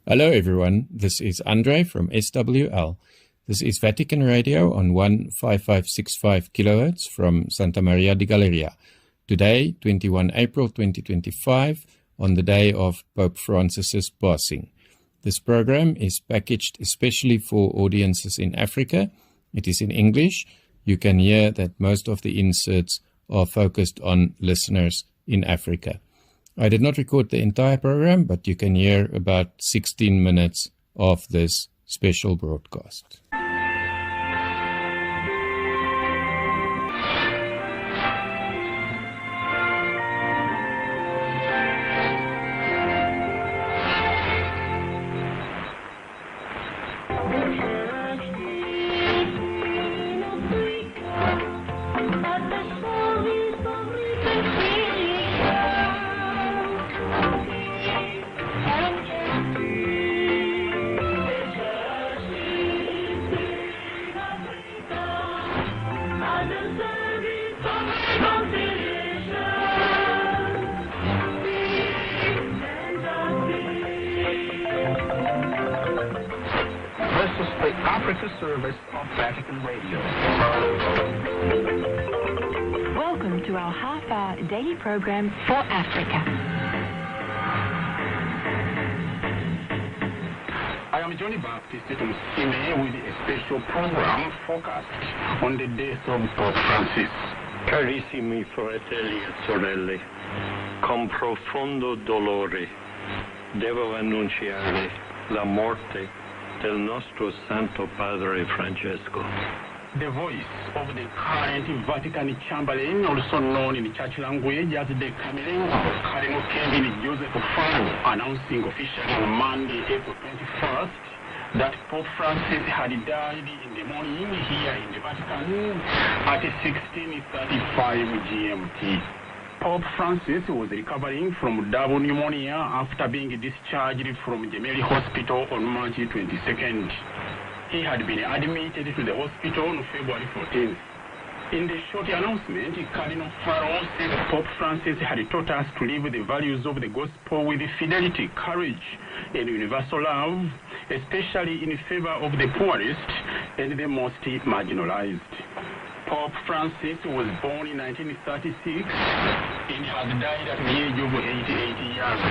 Hello everyone, this is Andre from SWL. This is Vatican Radio on 15565 kHz from Santa Maria di Galleria. Today, 21 April 2025, on the day of Pope Francis's passing. This program is packaged especially for audiences in Africa. It is in English. You can hear that most of the inserts are focused on listeners in Africa. I did not record the entire program, but you can hear about 16 minutes of this special broadcast. Service of Vatican Radio. Welcome to our half-hour daily program for Africa. I am Johnny Baptist from Sime with a special program focused on the death of Pope Francis. Carissimi fratelli e sorelle, con profondo dolore devo annunciare la morte del nostro Santo Padre Francesco. The voice of the current Vatican Chamberlain, also known in church language as the Camerlengo, Cardinal Kevin Joseph Fano, announcing officially on Monday, April 21st, that Pope Francis had died in the morning here in the Vatican at 16:35 GMT. Pope Francis was recovering from double pneumonia after being discharged from Gemelli Hospital on March 22nd. He had been admitted to the hospital on February 14th. In the short announcement, Cardinal Farrow said Pope Francis had taught us to live the values of the gospel with fidelity, courage, and universal love, especially in favor of the poorest and the most marginalized. Pope Francis was born in 1936 and has died at the age of 88 years.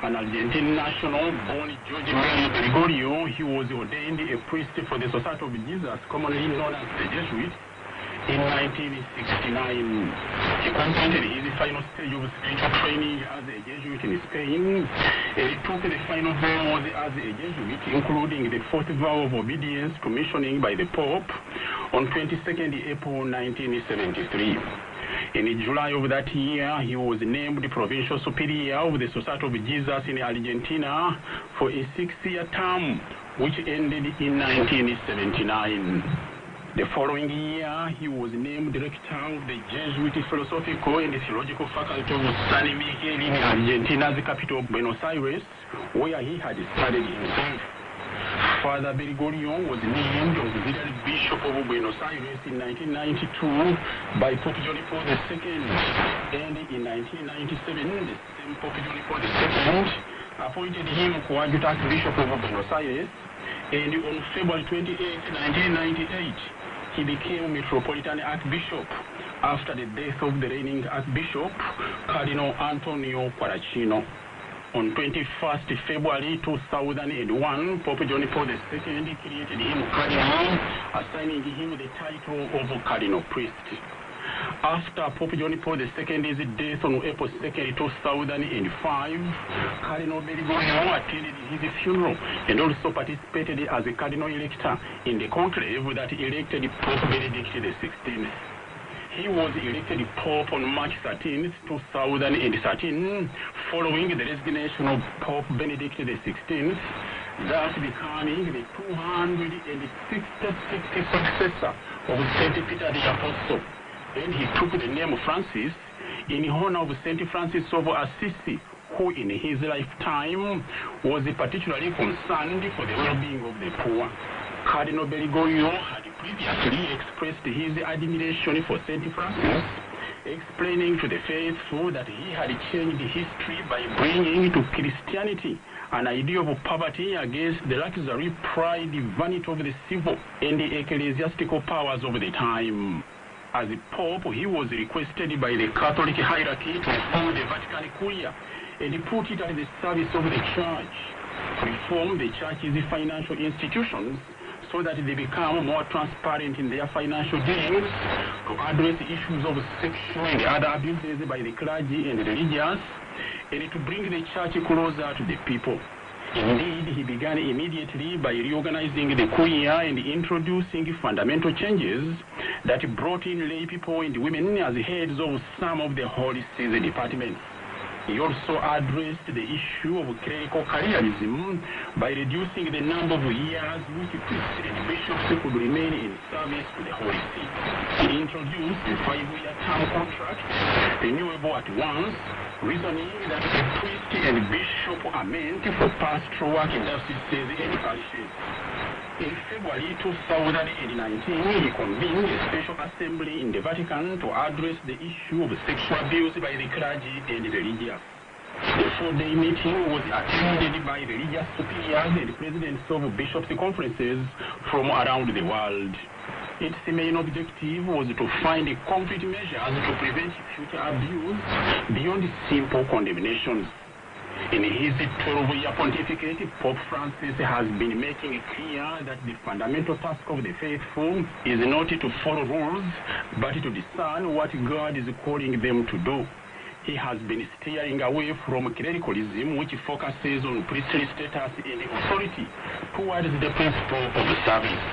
An Argentine national born George Mario Gregorio, he was ordained a priest for the Society of Jesus, commonly known as the Jesuit, in 1969. He completed his final stage of spiritual training as a Jesuit in Spain. He took the final vows as a Jesuit, including the fourth vow of obedience to missioning by the Pope on 22nd April 1973. In July of that year, he was named the Provincial Superior of the Society of Jesus in Argentina for a 6-year term, which ended in 1979. The following year, he was named Director of the Jesuit Philosophical and Theological Faculty of San Miguel in Argentina's capital, Buenos Aires, where he had studied himself. Father Bergoglio was named Auxiliary Bishop of Buenos Aires in 1992 by Pope John Paul II, and in 1997, the same Pope John Paul II appointed him Coadjutant Bishop of Buenos Aires, and on February 28, 1998, he became Metropolitan Archbishop after the death of the reigning Archbishop, Cardinal Antonio Quaracino. On 21st February 2001, Pope John Paul II created him Cardinal, assigning him the title of Cardinal Priest. After Pope John Paul II's death on April 2nd, 2005, Cardinal Bergoglio attended his funeral and also participated as a cardinal elector in the conclave that elected Pope Benedict XVI. He was elected Pope on March 13, 2013, following the resignation of Pope Benedict XVI, thus becoming the 266th successor of St. Peter the Apostle. And he took the name Francis in honor of St. Francis of Assisi, who in his lifetime was particularly concerned for the well-being of the poor. Cardinal Bergoglio had previously expressed his admiration for St. Francis, explaining to the faithful that he had changed history by bringing to Christianity an idea of poverty against the luxury, pride, vanity of the civil and the ecclesiastical powers of the time. As a pope, he was requested by the Catholic hierarchy to reform the Vatican Curia and put it at the service of the Church, to reform the Church's financial institutions so that they become more transparent in their financial dealings, to address issues of sexual and other abuses by the clergy and the religious, and to bring the Church closer to the people. Indeed, he began immediately by reorganizing the Curia and introducing fundamental changes that brought in lay people and women as heads of some of the Holy See departments. He also addressed the issue of clerical careerism by reducing the number of years which priests and bishops could remain in service to the Holy See. He introduced a 5-year term contract, renewable at once, reasoning that the priest and bishop are meant for pastoral work in dioceses and parishes. In February 2019, he convened a special assembly in the Vatican to address the issue of sexual abuse by the clergy and the religious. The 4-day meeting was attended by religious superiors and presidents of bishops' conferences from around the world. Its main objective was to find concrete measures to prevent future abuse beyond simple condemnations. In his 12-year pontificate, Pope Francis has been making it clear that the fundamental task of the faithful is not to follow rules, but to discern what God is calling them to do. He has been steering away from clericalism, which focuses on priestly status and authority, towards the principle of service.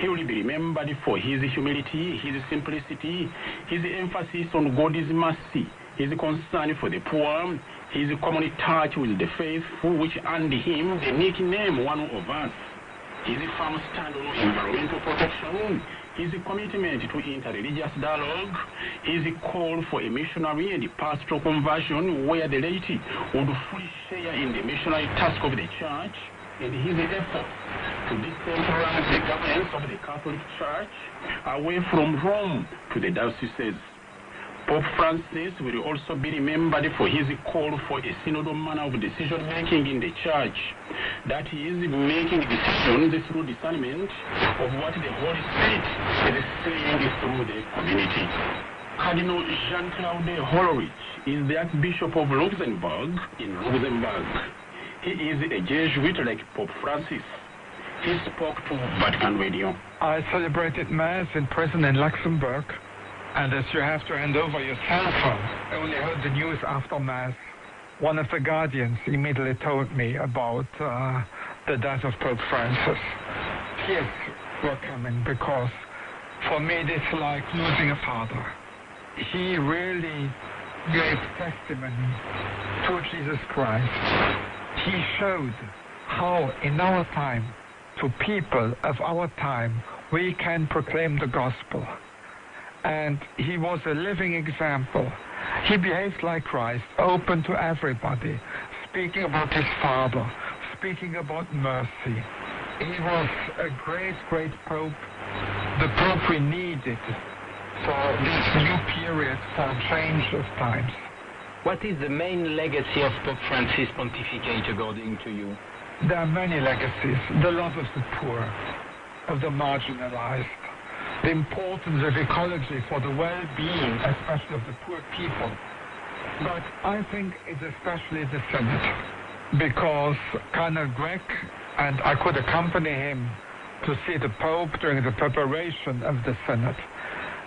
He will be remembered for his humility, his simplicity, his emphasis on God's mercy, his concern for the poor, his common touch with the faithful, which earned him the nickname "One of Us," his firm stand on environmental protection, his commitment to interreligious dialogue, his call for a missionary and pastoral conversion where the laity would fully share in the missionary task of the Church, and his efforts to decentralize the governance of the Catholic Church away from Rome to the dioceses. Pope Francis will also be remembered for his call for a synodal manner of decision-making in the Church, that is, making decisions through discernment of what the Holy Spirit is saying through the community. Cardinal Jean-Claude Hollerich is the Archbishop of Luxembourg in Luxembourg. He is a Jesuit like Pope Francis. He spoke to Vatican Radio. I celebrated Mass in prison in Luxembourg. And as you have to hand over your cell phone, I only heard the news after Mass. One of the guardians immediately told me about the death of Pope Francis. Tears were coming because for me it is like losing a father. He really gave testimony to Jesus Christ. He showed how in our time, to people of our time, we can proclaim the gospel. And he was a living example. He behaved like Christ, open to everybody, speaking about his Father, speaking about mercy. He was a great, great Pope, the Pope we needed for this new period for change of times. What is the main legacy of Pope Francis' pontificate, according to you? There are many legacies. The love of the poor, of the marginalized, the importance of ecology for the well-being, especially of the poor people. But I think it's especially the Synod, because Cardinal Greg, and I could accompany him to see the Pope during the preparation of the Synod,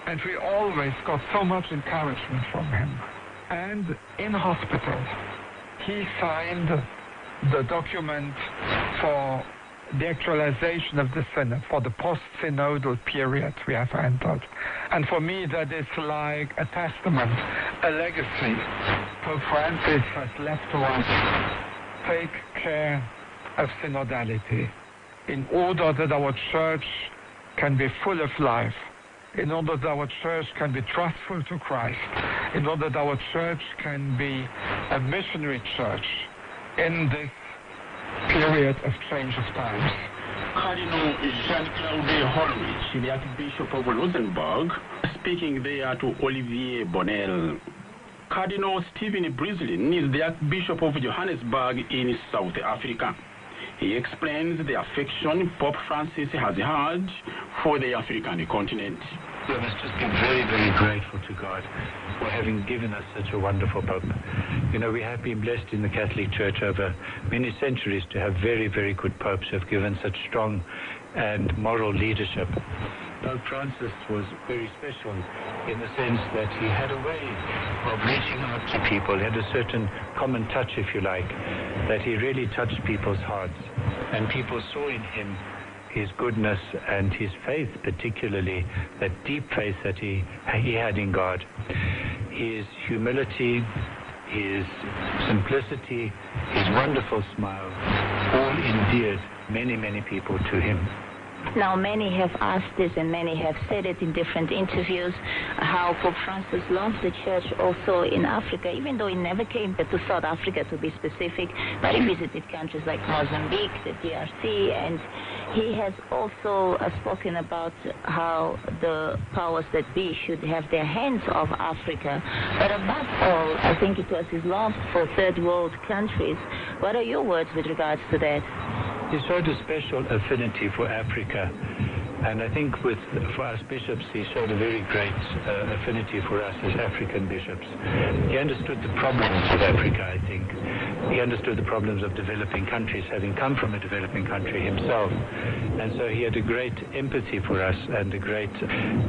and we always got so much encouragement from him. And in hospital, he signed the document for the actualization of the Synod, for the post-synodal period we have entered. And for me, that is like a testament, a legacy Pope Francis has left to us. Take care of synodality in order that our church can be full of life, in order that our church can be trustful to Christ, in order that our church can be a missionary church in this period of change of times. Cardinal Jean-Claude Hollerich, the Archbishop of Luxembourg, speaking there to Olivier Bonnel. Cardinal Stephen Brislin is the Archbishop of Johannesburg in South Africa. He explains the affection Pope Francis has had for the African continent. We must just be very, very grateful to God for having given us such a wonderful Pope. You know, we have been blessed in the Catholic Church over many centuries to have very, very good popes who have given such strong and moral leadership. Pope Francis was very special in the sense that he had a way of reaching out to people. He had a certain common touch, if you like, that he really touched people's hearts. And people saw in him his goodness and his faith, particularly that deep faith that he had in God. His humility, his simplicity, his wonderful smile, all endeared many, many people to him. Now, many have asked this and many have said it in different interviews, how Pope Francis loved the church also in Africa, even though he never came to South Africa to be specific, but he visited countries like Mozambique, the DRC, and he has also spoken about how the powers that be should have their hands off Africa. But above all, I think it was his love for third world countries. What are your words with regards to that? He showed a special affinity for Africa, and I think for us bishops, he showed a very great affinity for us as African bishops. He understood the problems of Africa, I think. He understood the problems of developing countries, having come from a developing country himself. And so he had a great empathy for us and a great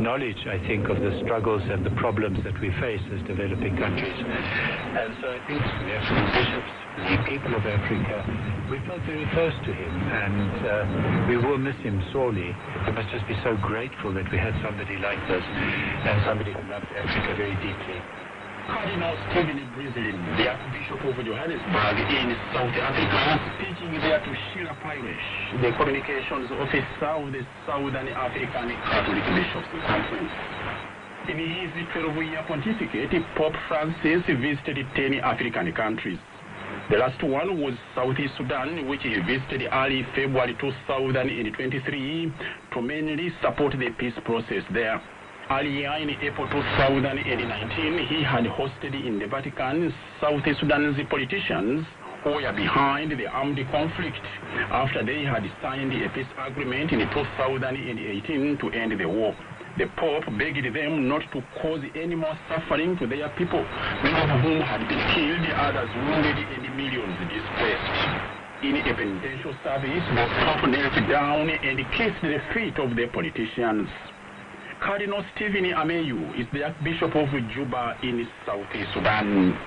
knowledge, I think, of the struggles and the problems that we face as developing countries. And so I think the African bishops, the people of Africa, we felt very close to him, and we will miss him sorely. We must just be so grateful that we had somebody like this, and somebody who loved Africa very deeply. Cardinal Stephen Brislin, the Archbishop of Johannesburg in South Africa, speaking there to Sheila Parish, the communications officer of the Southern African Catholic Bishops Conference. In his 12-year pontificate, Pope Francis visited 10 African countries. The last one was Southeast Sudan, which he visited early February 2023 to mainly support the peace process there. Earlier in April 2019, he had hosted in the Vatican South Sudanese politicians who were behind the armed conflict after they had signed a peace agreement in 2018 to end the war. The Pope begged them not to cause any more suffering to their people, many of whom had been killed, others wounded, and millions displaced. In a penitential service, the Pope knelt down and kissed the feet of the politicians. Cardinal Stephen Ameyu is the Archbishop of Juba in South Sudan.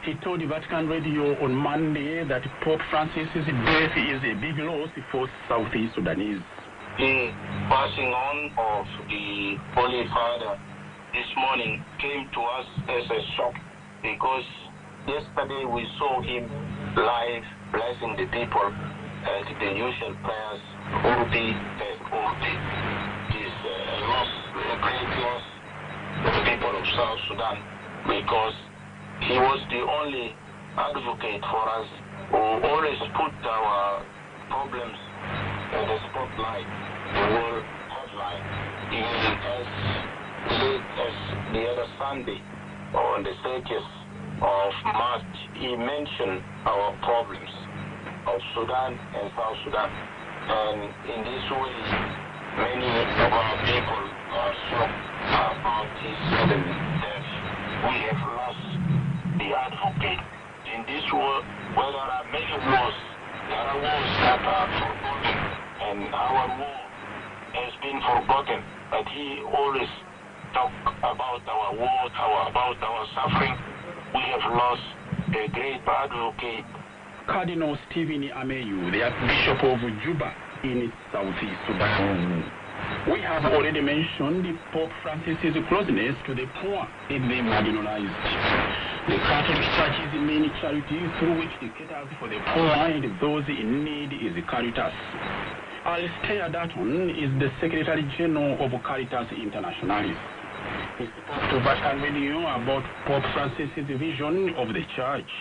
He told Vatican Radio on Monday that Pope Francis's death is a big loss for South Sudanese. The passing on of the Holy Father this morning came to us as a shock, because yesterday we saw him live blessing the people at the usual prayers, Urbi and Urbi. It is a great loss for the people of South Sudan, because he was the only advocate for us who always put our problems in the spotlight, the world headline. Even as late as the other Sunday, on the 30th of March, he mentioned our problems of Sudan and South Sudan. And in this way, many of our people are shocked about his sudden death. We have lost the advocate. In this war, where there are many wars, there are wars that are forgotten, and our war has been forgotten. But he always talk about our war, about our suffering. We have lost a great advocate. Cardinal Stephen Ameyu, the Archbishop of Juba in South Sudan. We have already mentioned Pope Francis's closeness to the poor and the marginalized. The Catholic Church's main charity through which it caters for the poor and those in need is Caritas. Alistair Dutton is the Secretary General of Caritas Internationalis. He spoke to Vatican Radio about Pope Francis's vision of the Church.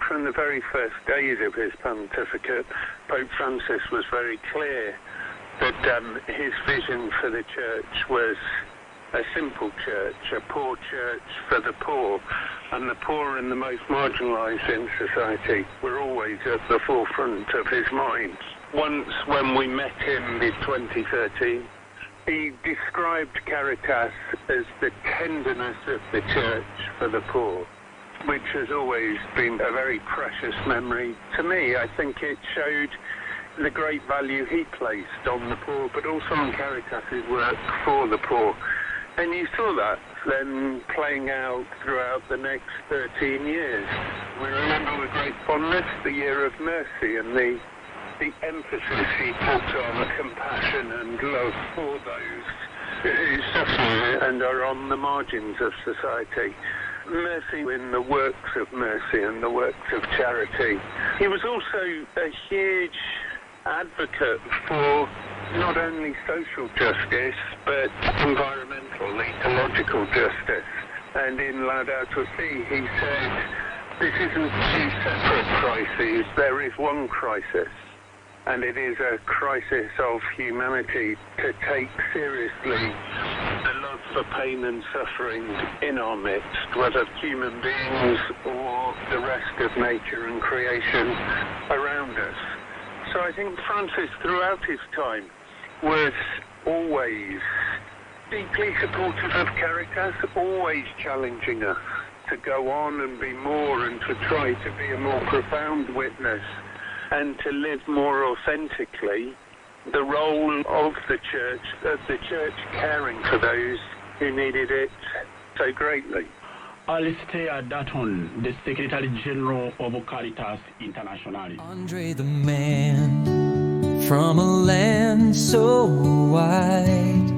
From the very first days of his pontificate, Pope Francis was very clear that his vision for the Church was a simple church, a poor church for the poor, and the poor and the most marginalised in society were always at the forefront of his mind. Once when we met him in 2013, he described Caritas as the tenderness of the church for the poor, which has always been a very precious memory to me. I think it showed the great value he placed on the poor, but also on Caritas's work for the poor. And you saw that then playing out throughout the next 13 years. We remember with great fondness the Year of Mercy and the emphasis he put on compassion and love for those who suffer and are on the margins of society. Mercy in the works of mercy and the works of charity. He was also a huge advocate for not only social justice, but environmental, ecological justice. And in Laudato Si, he said, this isn't two separate crises, there is one crisis. And it is a crisis of humanity to take seriously the love for pain and suffering in our midst, whether human beings or the rest of nature and creation around us. So I think Francis, throughout his time, was always deeply supportive of Caritas, always challenging us to go on and be more and to try to be a more profound witness and to live more authentically the role of the church caring for those who needed it so greatly. Alistair Dutton, the Secretary General of Caritas International. Andre the man from a land so wide,